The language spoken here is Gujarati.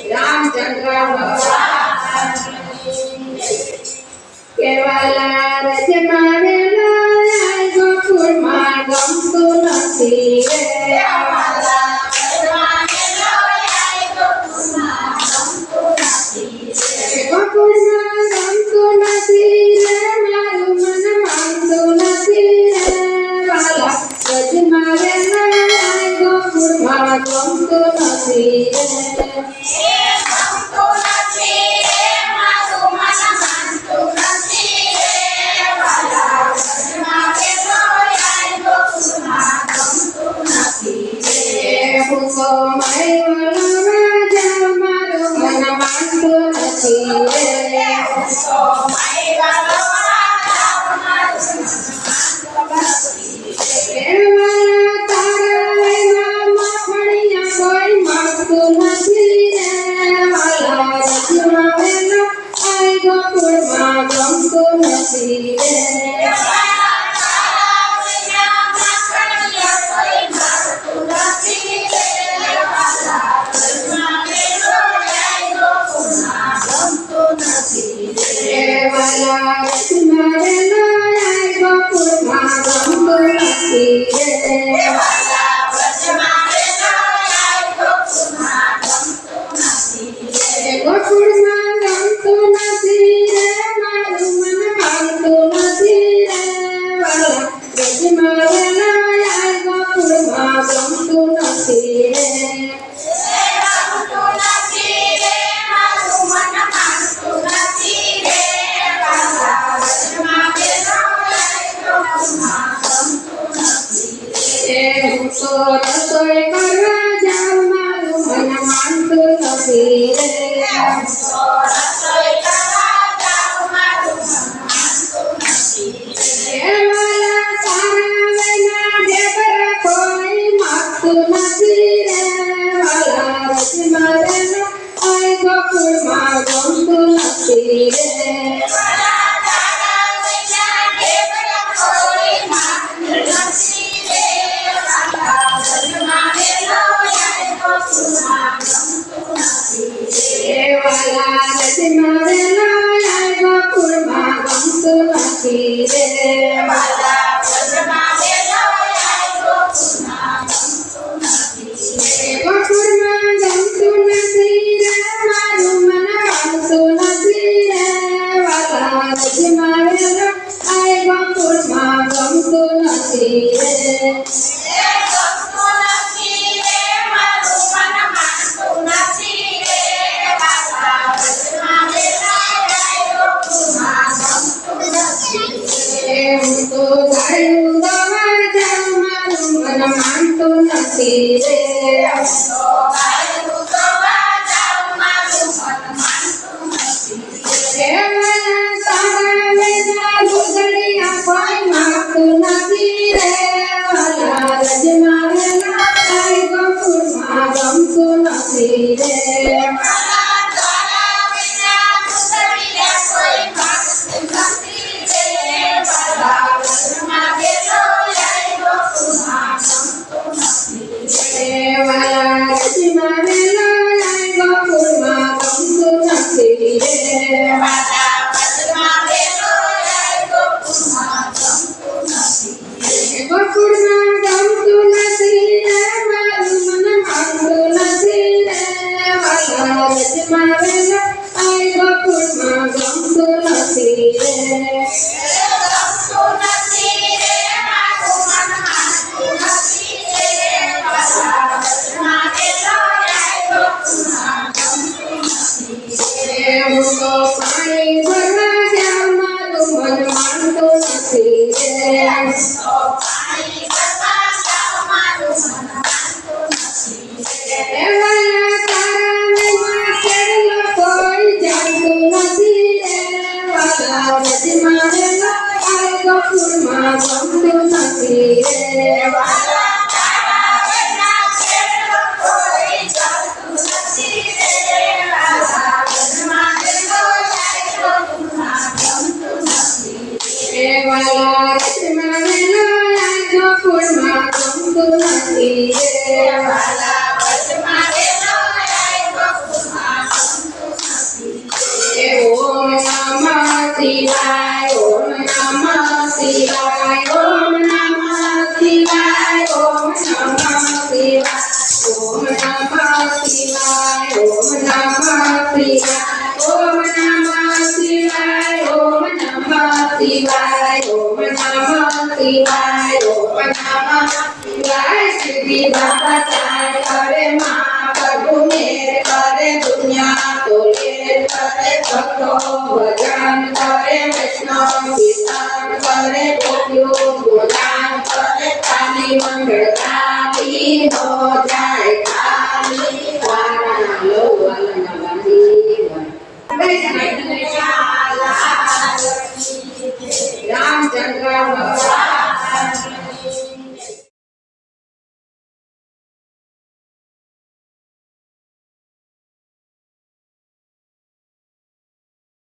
રામચંદ્ર ભગવાન કેવાલા રજમાં વેલા ગોકુળમાં ગમતું નથી રે ગોકુળમાં ગમતું નથી રે મારું મન માનતું નથી રે વાલા રજમાં વેલા ગોકુળમાં ગમતું નથી રે રસોઈ કરવા જાવ મારું મન માનતું નથી રે કોઈ માગતું નથી રે વાલા રજમાં ગોકુળમાં ગમતું નથી રે વાલા રચના વેલા ગોકુળમાં ગમતું નથી રે વાલા વચમાં રહેલો આય ગોકુળમાં ગમતું નથી રે. ઓમ નમઃ શિવાય ઓમ નમઃ શિવાય ઓમ નમઃ શિવાય ઓમ નમઃ શિવાય ઓમ નમઃ શિવાય ઓમ નમઃ શિવાય ઓમ નમઃ શિવાય ઓમ નમઃ શિવાય ઓમ નમઃ શિવાય ઓમ નમઃ શિવાય સિદ્ધિ દાતા ચાય કરે માં પ્રભુ મેર કરે દુનિયા તો લેર કરે ભક્તો ભજન કરે વૈષ્ણવ કીર્તન કરે ગોપીઓ ગુણાન કરે કાલી મંગળ કાલી નો